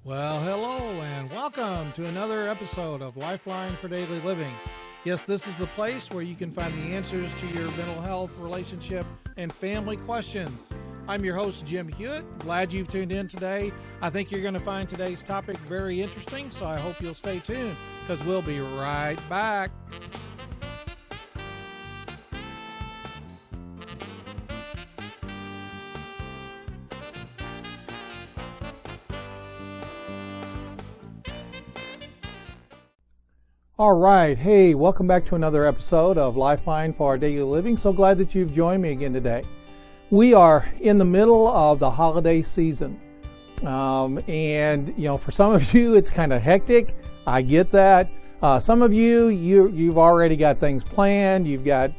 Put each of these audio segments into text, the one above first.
Well, hello and welcome to another episode of Lifeline for Daily Living. Yes, this is the place where you can find the answers to your mental health, relationship, and family questions. I'm your host, Jim Hewitt. Glad you've tuned in today. I think you're going to find today's topic very interesting, so I hope you'll stay tuned because we'll be right back. All right. Hey, welcome back to another episode of Lifeline for Daily Living. So glad that you've joined me again today. We are in the middle of the holiday season. And, for some of you, it's kind of hectic. I get that. Some of you've already got things planned. You've got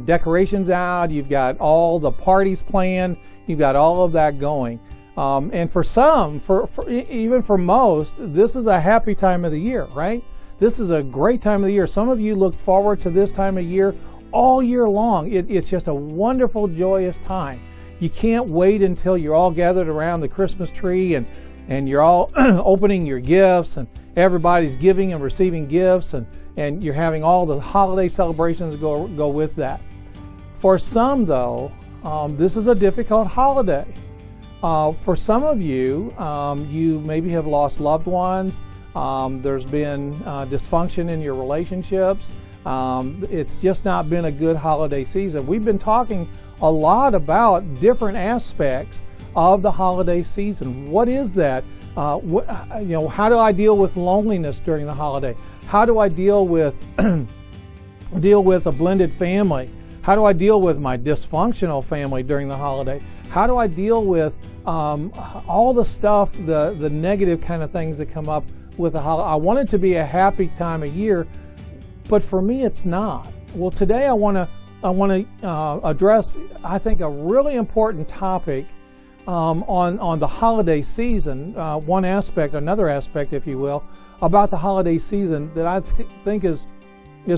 decorations out. You've got all the parties planned. You've got all of that going. And for some, even for most, this is a happy time of the year, right? This is a great time of the year. Some of you look forward to this time of year all year long. It's just a wonderful, joyous time. You can't wait until you're all gathered around the Christmas tree and you're all opening your gifts and everybody's giving and receiving gifts and you're having all the holiday celebrations go with that. For some, though, this is a difficult holiday. For some of you, you maybe have lost loved ones. There's been dysfunction in your relationships. It's just not been a good holiday season. We've been talking a lot about different aspects of the holiday season. What is that? How do I deal with loneliness during the holiday? How do I deal with a blended family? How do I deal with my dysfunctional family during the holiday? How do I deal with all the stuff, the negative kind of things that come up with a holiday? I want it to be a happy time of year, but for me it's not. Well, today I want to address, I think, a really important topic on the holiday season. Another aspect, if you will, about the holiday season that I think is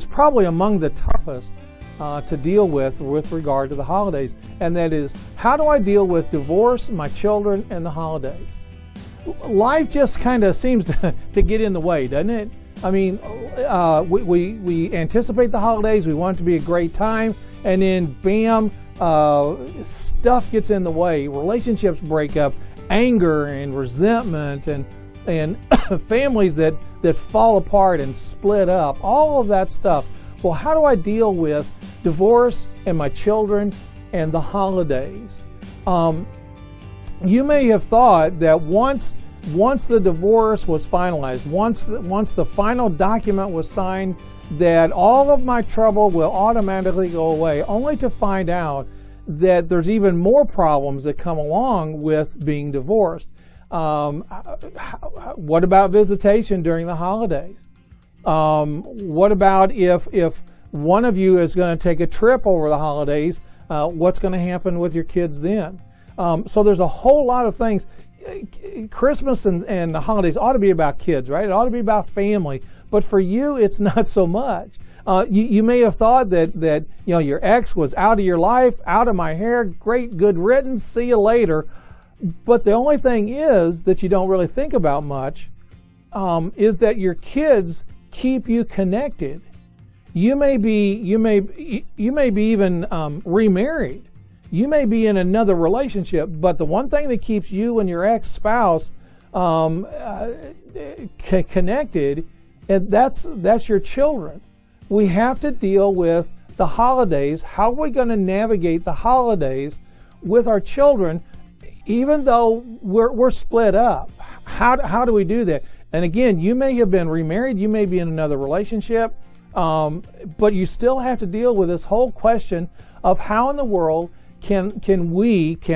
probably among the toughest to deal with regard to the holidays, and that is, how do I deal with divorce, my children, and the holidays? Life just kind of seems to get in the way, doesn't it? I mean, we anticipate the holidays, we want it to be a great time, and then bam, stuff gets in the way. Relationships break up, anger and resentment, and families that fall apart and split up, all of that stuff. Well, how do I deal with divorce and my children and the holidays? You may have thought that once the divorce was finalized, once the final document was signed, that all of my trouble will automatically go away, only to find out that there's even more problems that come along with being divorced. What about visitation during the holidays? What about if one of you is going to take a trip over the holidays? What's going to happen with your kids then? So there's a whole lot of things. Christmas and the holidays ought to be about kids, right? It ought to be about family. But for you, it's not so much. You may have thought that your ex was out of your life, out of my hair, great, good riddance, see you later. But the only thing is that you don't really think about much is that your kids keep you connected. You may be even remarried. You may be in another relationship, but the one thing that keeps you and your ex-spouse connected, and that's your children. We have to deal with the holidays. How are we going to navigate the holidays with our children, even though we're split up? How do we do that? And again, you may have been remarried, you may be in another relationship, but you still have to deal with this whole question of how in the world can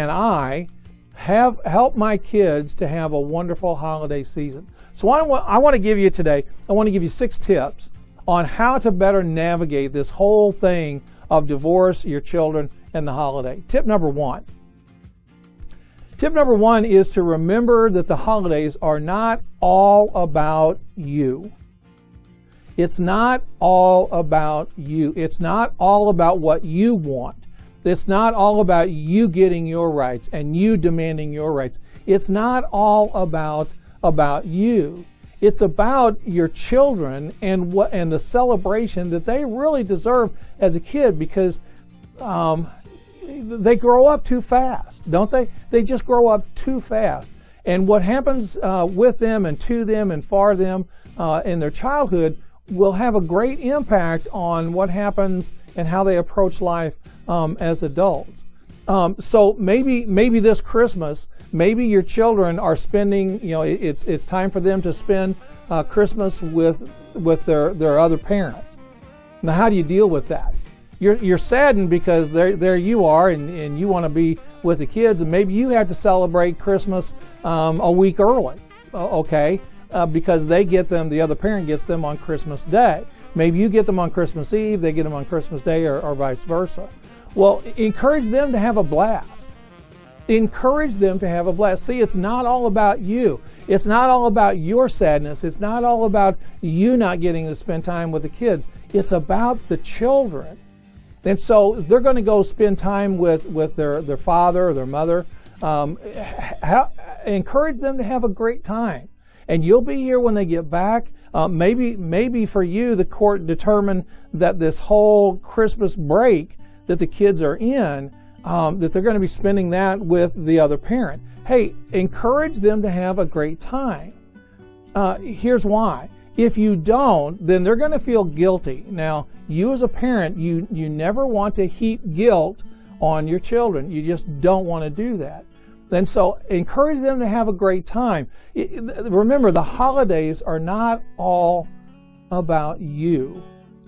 I help my kids to have a wonderful holiday season. So I want to give you today, I want to give you 6 tips on how to better navigate this whole thing of divorce, your children, and the holiday. Tip number 1. Tip number 1 is to remember that the holidays are not all about you. It's not all about you. It's not all about what you want. It's not all about you getting your rights and you demanding your rights. It's not all about about you. It's about your children and the celebration that they really deserve as a kid, because they grow up too fast, don't they? They just grow up too fast. And what happens with them and to them and for them in their childhood will have a great impact on what happens and how they approach life as adults. So maybe this Christmas, maybe your children are spending, it's time for them to spend Christmas with their other parent. Now, how do you deal with that? You're saddened because there you are, and you want to be with the kids, and maybe you have to celebrate Christmas a week early, okay? Because the other parent gets them on Christmas Day. Maybe you get them on Christmas Eve, they get them on Christmas Day, or vice versa. Well, encourage them to have a blast. Encourage them to have a blast. See, it's not all about you. It's not all about your sadness. It's not all about you not getting to spend time with the kids. It's about the children. And so they're going to go spend time with their father or their mother. Encourage them to have a great time. And you'll be here when they get back. Maybe for you, the court determined that this whole Christmas break that the kids are in, that they're going to be spending that with the other parent. Hey, encourage them to have a great time. Here's why. If you don't, then they're going to feel guilty. Now, you as a parent, you never want to heap guilt on your children. You just don't want to do that. And so encourage them to have a great time. Remember, the holidays are not all about you.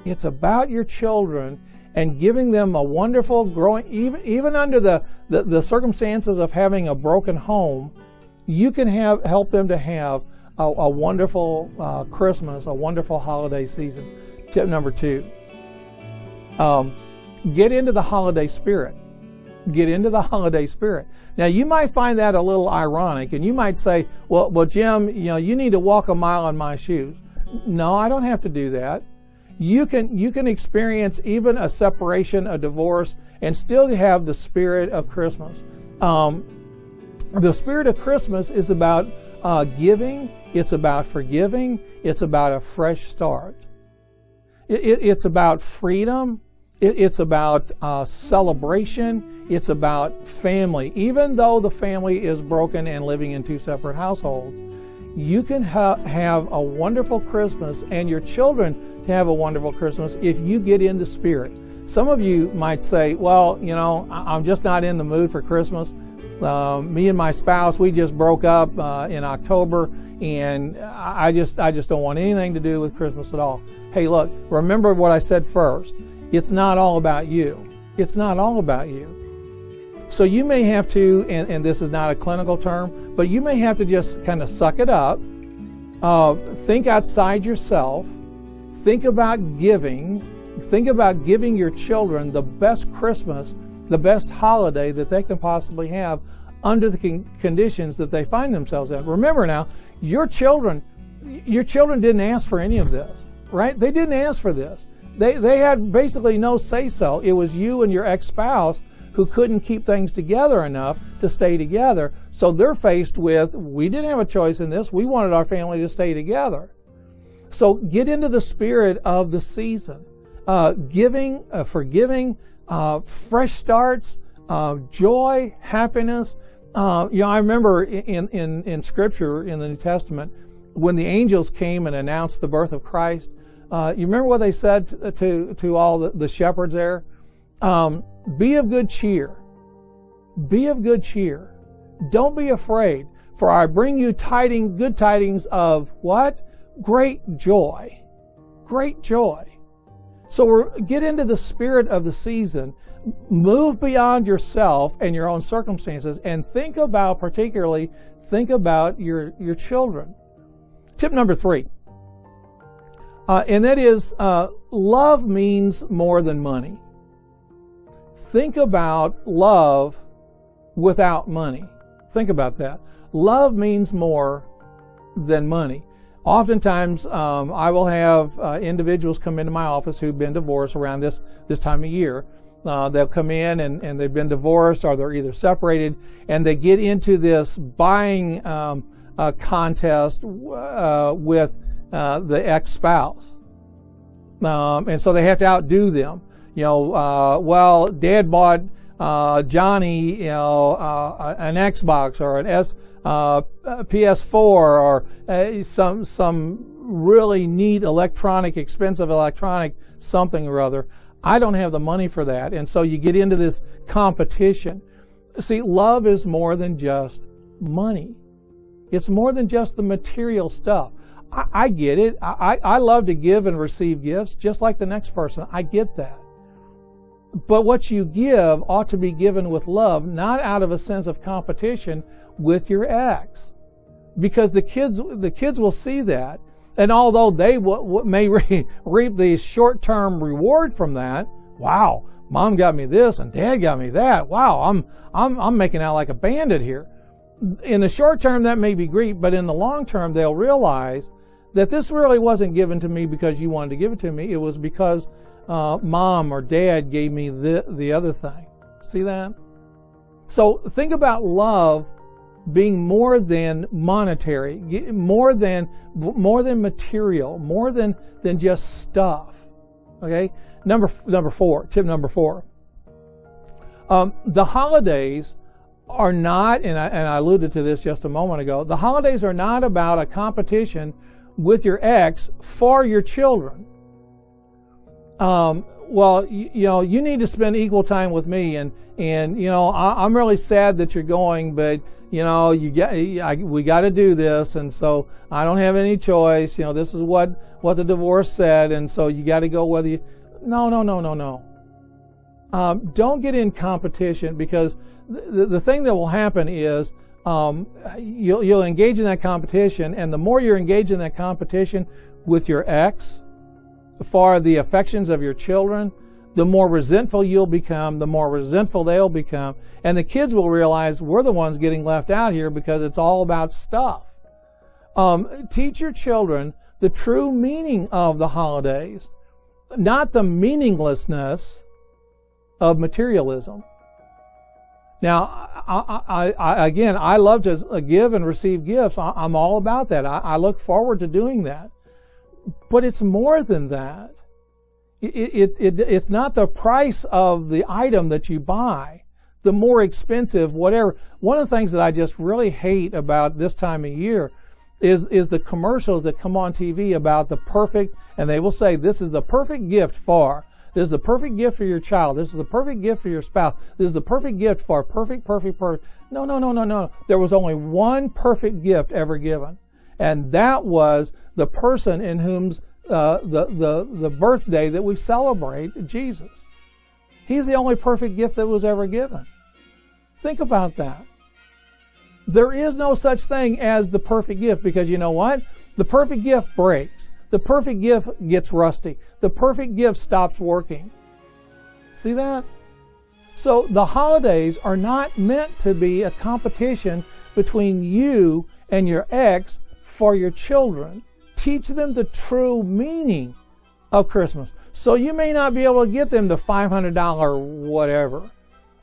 It's about your children and giving them a wonderful growing, even under the circumstances of having a broken home, you can help them to have a wonderful Christmas, a wonderful holiday season. Tip number 2, get into the holiday spirit. Get into the holiday spirit. Now, you might find that a little ironic, and you might say, well, Jim, you need to walk a mile in my shoes. No, I don't have to do that. You can experience even a separation, a divorce, and still have the spirit of Christmas. The spirit of Christmas is about giving. It's about forgiving. It's about a fresh start. It's about freedom. It's about celebration. It's about family. Even though the family is broken and living in 2 separate households, you can have a wonderful Christmas, and your children to have a wonderful Christmas if you get in the spirit. Some of you might say, well, I'm just not in the mood for Christmas. Me and my spouse, we just broke up in October, and I just don't want anything to do with Christmas at all. Hey, look, remember what I said first. It's not all about you. It's not all about you. So you may have to, and this is not a clinical term, but you may have to just kind of suck it up, think outside yourself, think about giving your children the best Christmas, the best holiday that they can possibly have under the conditions that they find themselves in. Remember now, your children didn't ask for any of this, right? They didn't ask for this. They had basically no say-so. It was you and your ex-spouse who couldn't keep things together enough to stay together. So they're faced with, we didn't have a choice in this. We wanted our family to stay together. So get into the spirit of the season. Giving, forgiving, fresh starts, joy, happiness. I remember in Scripture, in the New Testament, when the angels came and announced the birth of Christ, you remember what they said to all the shepherds there? Be of good cheer. Be of good cheer. Don't be afraid, for I bring you good tidings of what? Great joy. Great joy. So get into the spirit of the season. Move beyond yourself and your own circumstances, and particularly think about your children. Tip number 3. And that is, love means more than money. Think about love without money. Think about that. Love means more than money. Oftentimes, I will have individuals come into my office who've been divorced around this time of year. They'll come in and they've been divorced, or they're either separated, and they get into this buying contest with the ex-spouse. And so they have to outdo them. Well, Dad bought Johnny, an Xbox or an PS4 or some really neat expensive electronic something or other. I don't have the money for that. And so you get into this competition. See, love is more than just money. It's more than just the material stuff. I get it. I love to give and receive gifts just like the next person. I get that. But what you give ought to be given with love, not out of a sense of competition with your ex. Because the kids will see that. And although they may reap the short-term reward from that, wow, Mom got me this and Dad got me that. Wow, I'm making out like a bandit here. In the short term, that may be great, but in the long term, they'll realize that this really wasn't given to me because you wanted to give it to me. It was because Mom or Dad gave me the other thing. See that? So think about love being more than monetary, more than material, more than just stuff. Okay? Number four, tip number 4. The holidays are not, and I alluded to this just a moment ago, the holidays are not about a competition with your ex for your children. Well, you need to spend equal time with me, and I'm really sad that you're going, but we got to do this, and so I don't have any choice. This is what the divorce said, and so you got to go whether you. No. Don't get in competition, because the thing that will happen is you'll engage in that competition, and the more you're engaged in that competition with your ex for the affections of your children, the more resentful you'll become, the more resentful they'll become, and the kids will realize we're the ones getting left out here because it's all about stuff. Teach your children the true meaning of the holidays, not the meaninglessness of materialism. Now, I love to give and receive gifts. I'm all about that. I look forward to doing that. But it's more than that. It's not the price of the item that you buy, the more expensive, whatever. One of the things that I just really hate about this time of year is the commercials that come on TV about the perfect, and they will say, this is the perfect gift for. This is the perfect gift for your child. This is the perfect gift for your spouse. This is the perfect gift for perfect. No. There was only one perfect gift ever given. And that was the person in whom's the birthday that we celebrate, Jesus. He's the only perfect gift that was ever given. Think about that. There is no such thing as the perfect gift, because you know what? The perfect gift breaks. The perfect gift gets rusty. The perfect gift stops working. See that? So the holidays are not meant to be a competition between you and your ex for your children. Teach them the true meaning of Christmas. So you may not be able to get them the $500 whatever.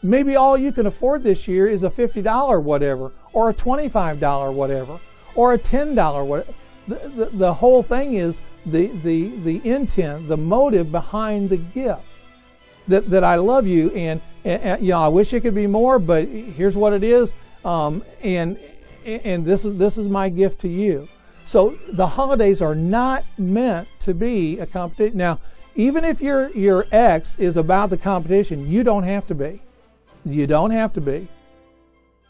Maybe all you can afford this year is a $50 whatever, or a $25 whatever, or a $10 whatever. The whole thing is the intent, the motive behind the gift. That I love you, and I wish it could be more, but here's what it is, and this is my gift to you. So the holidays are not meant to be a competition. Now, even if your ex is about the competition, you don't have to be. You don't have to be.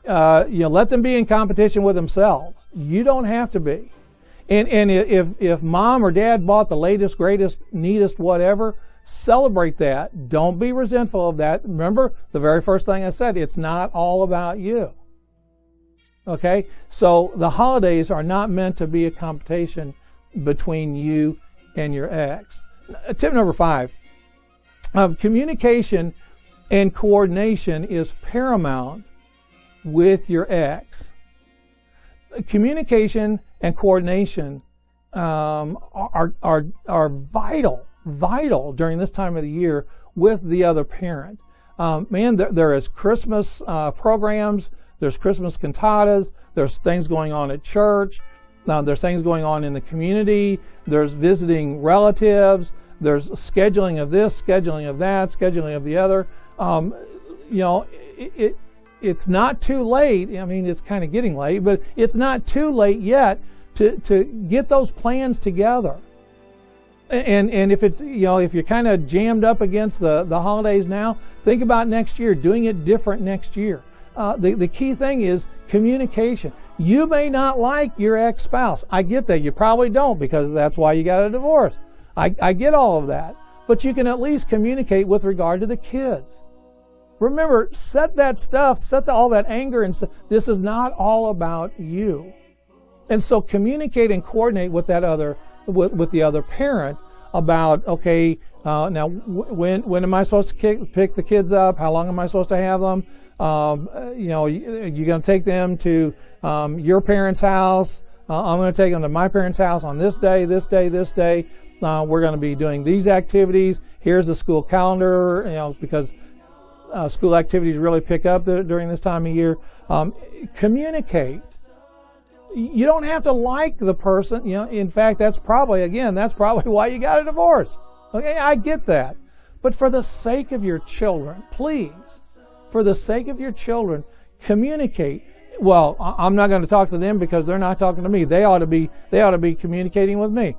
Let them be in competition with themselves. You don't have to be. And if Mom or Dad bought the latest, greatest, neatest, whatever, celebrate that. Don't be resentful of that. Remember, the very first thing I said, it's not all about you. Okay? So the holidays are not meant to be a competition between you and your ex. Tip number 5. Communication and coordination is paramount with your ex. Communication and coordination are vital during this time of the year with the other parent. There is Christmas programs. There's Christmas cantatas. There's things going on at church. There's things going on in the community. There's visiting relatives. There's scheduling of this, scheduling of that, scheduling of the other. It's not too late. I mean, it's kind of getting late, but it's not too late yet to get those plans together. And if it's, if you're kind of jammed up against the holidays now, think about next year, doing it different next year. The key thing is communication. You may not like your ex-spouse. I get that. You probably don't, because that's why you got a divorce. I get all of that. But you can at least communicate with regard to the kids. Remember, set all that anger and this is not all about you. And so communicate and coordinate with that with the other parent about, okay, now when am I supposed to pick the kids up? How long am I supposed to have them? You're going to take them to your parents' house. I'm going to take them to my parents' house on this day, this day, this day. We're going to be doing these activities. Here's the school calendar, because school activities really pick up during this time of year. Communicate. You don't have to like the person. In fact, that's probably why you got a divorce. Okay, I get that. But for the sake of your children, please, for the sake of your children, communicate. Well, I'm not going to talk to them because they're not talking to me. They ought to be communicating with me.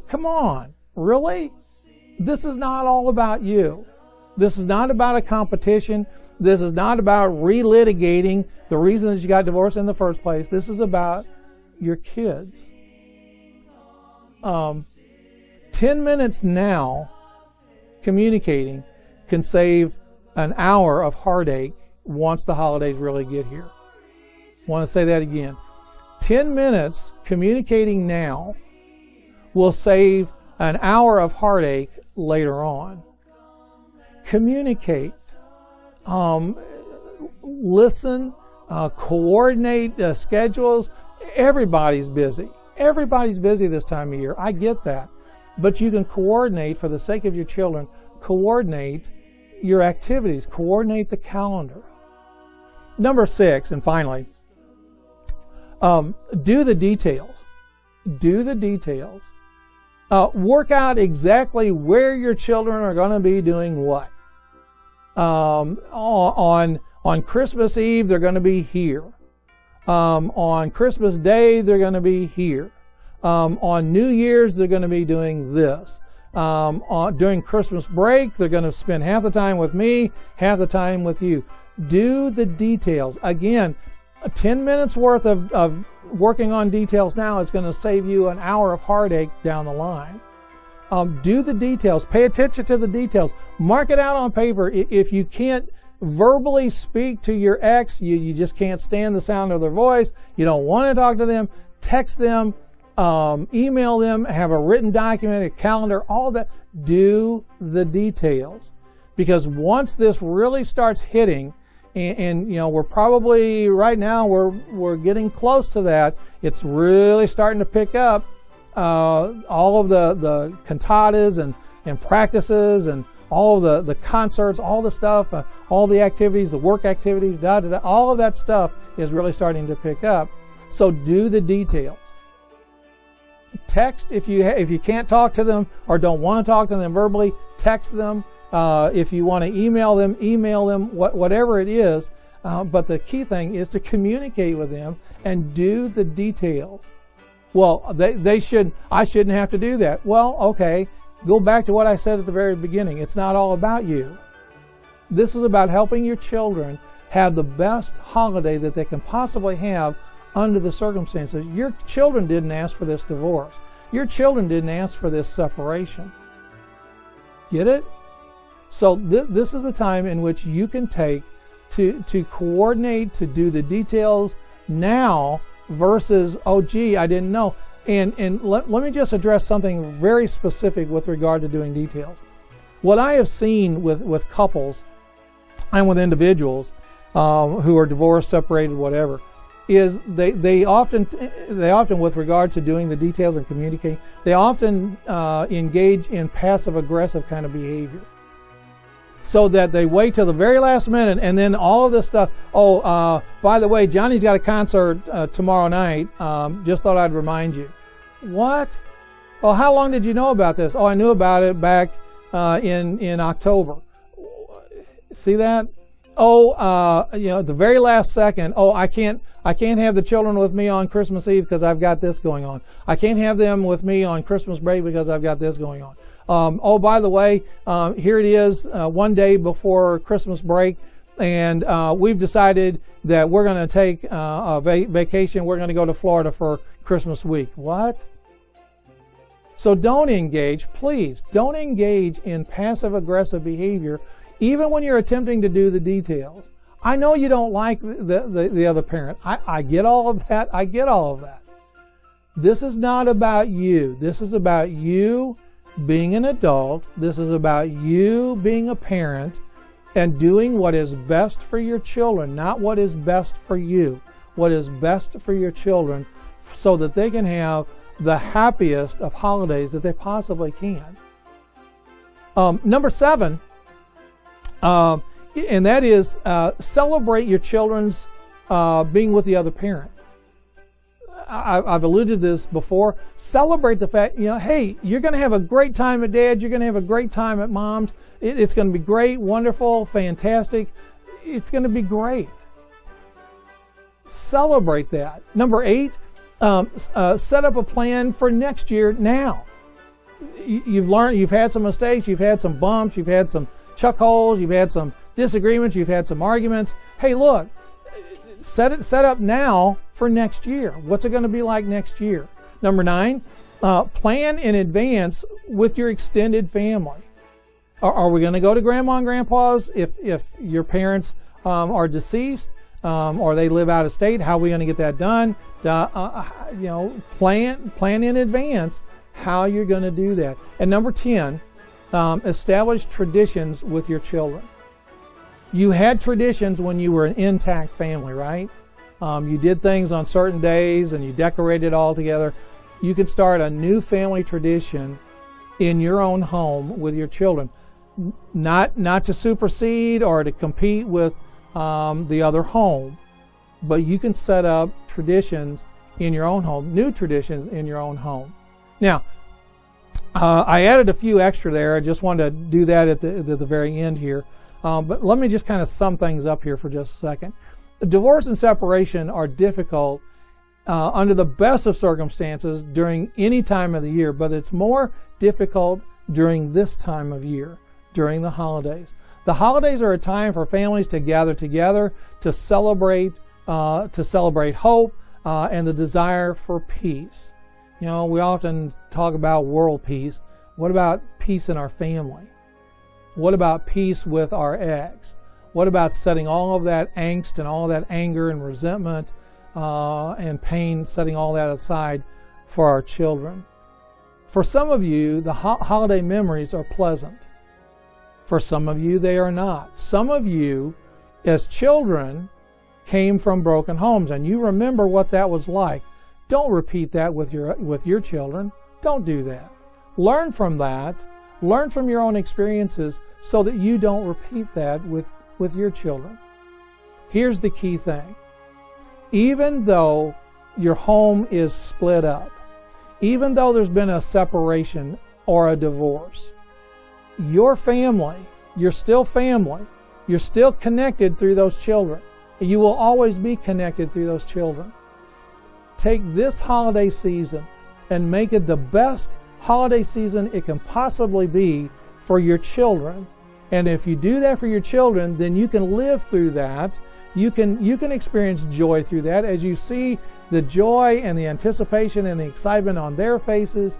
Come on, really? This is not all about you. This is not about a competition. This is not about relitigating the reasons you got divorced in the first place. This is about your kids. 10 minutes now communicating can save an hour of heartache once the holidays really get here. I want to say that again. 10 minutes communicating now will save an hour of heartache later on. Communicate. Listen. Coordinate schedules. Everybody's busy. Everybody's busy this time of year. I get that. But you can coordinate, for the sake of your children, coordinate your activities. Coordinate the calendar. Number 6, and finally, do the details. Do the details. Work out exactly where your children are going to be doing what. On Christmas Eve, they're going to be here. On Christmas Day, they're going to be here. On New Year's, they're going to be doing this. During Christmas break, they're going to spend half the time with me, half the time with you. Do the details. Again, 10 minutes worth of working on details now is going to save you an hour of heartache down the line. Do the details. Pay attention to the details. Mark it out on paper. If you can't verbally speak to your ex, you just can't stand the sound of their voice, you don't want to talk to them, text them, email them, have a written document, a calendar, all that. Do the details. Because once this really starts hitting, and we're probably right now we're getting close to that. It's really starting to pick up. All of the cantatas and practices and all of the concerts, all the stuff, all the activities, the work activities, all of that stuff is really starting to pick up. So do the details. Text if you can't talk to them or don't want to talk to them verbally. Text them. If you want to email them, whatever it is. But the key thing is to communicate with them and do the details. Well, I shouldn't have to do that. Well, okay, go back to what I said at the very beginning. It's not all about you. This is about helping your children have the best holiday that they can possibly have under the circumstances. Your children didn't ask for this divorce. Your children didn't ask for this separation. Get it? So this is the time in which you can take to coordinate, to do the details now versus, oh gee, I didn't know. And let me just address something very specific with regard to doing details. What I have seen with couples and with individuals who are divorced, separated, whatever, is they often with regard to doing the details and communicating, they often engage in passive aggressive kind of behavior. so that they wait till the very last minute, and then all of this stuff. Oh, by the way, Johnny's got a concert tomorrow night. Just thought I'd remind you. What? Oh, how long did you know about this? Oh, I knew about it back in October. See that? Oh, the very last second. Oh, I can't have the children with me on Christmas Eve because I've got this going on. I can't have them with me on Christmas break because I've got this going on. Oh, by the way, here it is, one day before Christmas break, and we've decided that we're going to take a vacation. We're going to go to Florida for Christmas week. What? So don't engage, please, don't engage in passive-aggressive behavior, even when you're attempting to do the details. I know you don't like the other parent. I get all of that. I get all of that. This is not about you. This is about you being an adult. This is about you being a parent and doing what is best for your children, not what is best for you. What is best for your children so that they can have the happiest of holidays that they possibly can. Number 7, and that is celebrate your children's being with the other parent. I've alluded to this before. Celebrate the fact, hey, you're going to have a great time at Dad's. You're going to have a great time at Mom's. It's going to be great, wonderful, fantastic. It's going to be great. Celebrate that. Number 8, set up a plan for next year now. You've learned, you've had some mistakes, you've had some bumps, you've had some chuck holes, you've had some disagreements, you've had some arguments. Hey, look, set up now for next year. What's it going to be like next year? Number 9, plan in advance with your extended family. Are we going to go to Grandma and Grandpa's if your parents are deceased or they live out of state? How are we going to get that done? Plan in advance how you're going to do that. And number 10, establish traditions with your children. You had traditions when you were an intact family, right? You did things on certain days and you decorated all together. You can start a new family tradition in your own home with your children. Not to supersede or to compete with the other home, but you can set up traditions in your own home, new traditions in your own home. Now, I added a few extra there. I just wanted to do that at the very end here. But let me just kind of sum things up here for just a second. Divorce and separation are difficult under the best of circumstances during any time of the year, but it's more difficult during this time of year, during the holidays. The holidays are a time for families to gather together to celebrate hope and the desire for peace. We often talk about world peace. What about peace in our family? What about peace with our ex? What about setting all of that angst and all of that anger and resentment and pain, setting all that aside for our children? For some of you, the holiday memories are pleasant. For some of you, they are not. Some of you, as children, came from broken homes, and you remember what that was like. Don't repeat that with your children. Don't do that. Learn from that. Learn from your own experiences so that you don't repeat that with your children. Here's the key thing. Even though your home is split up, even though there's been a separation or a divorce, your family, you're still family. You're still connected through those children. You will always be connected through those children. Take this holiday season and make it the best holiday season it can possibly be for your children. And if you do that for your children, then you can live through that. You can experience joy through that. As you see the joy and the anticipation and the excitement on their faces,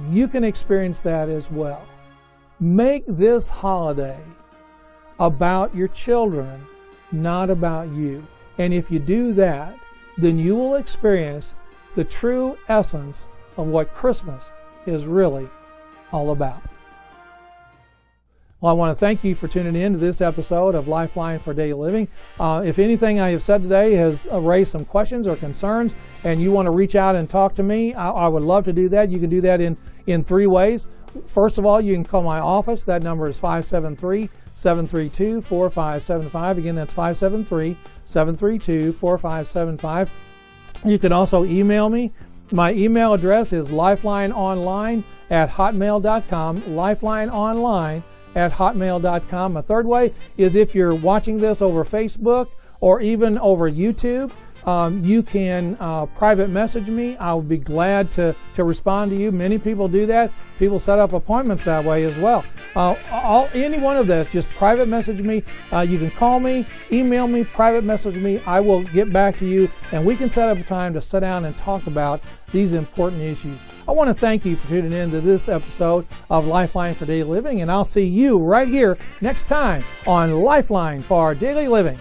you can experience that as well. Make this holiday about your children, not about you. And if you do that, then you will experience the true essence of what Christmas is really all about. Well, I want to thank you for tuning in to this episode of Lifeline for Daily Living. If anything I have said today has raised some questions or concerns and you want to reach out and talk to me, I would love to do that. You can do that in 3 ways. First of all, you can call my office. That number is 573-732-4575. Again, that's 573-732-4575. You can also email me. My email address is lifelineonline@hotmail.com, lifelineonline@hotmail.com. A third way is if you're watching this over Facebook or even over YouTube, you can private message me. I would be glad to respond to you. Many people do that. People set up appointments that way as well. Any one of those, just private message me. You can call me, email me, private message me. I will get back to you, and we can set up a time to sit down and talk about these important issues. I want to thank you for tuning in to this episode of Lifeline for Daily Living, and I'll see you right here next time on Lifeline for Daily Living.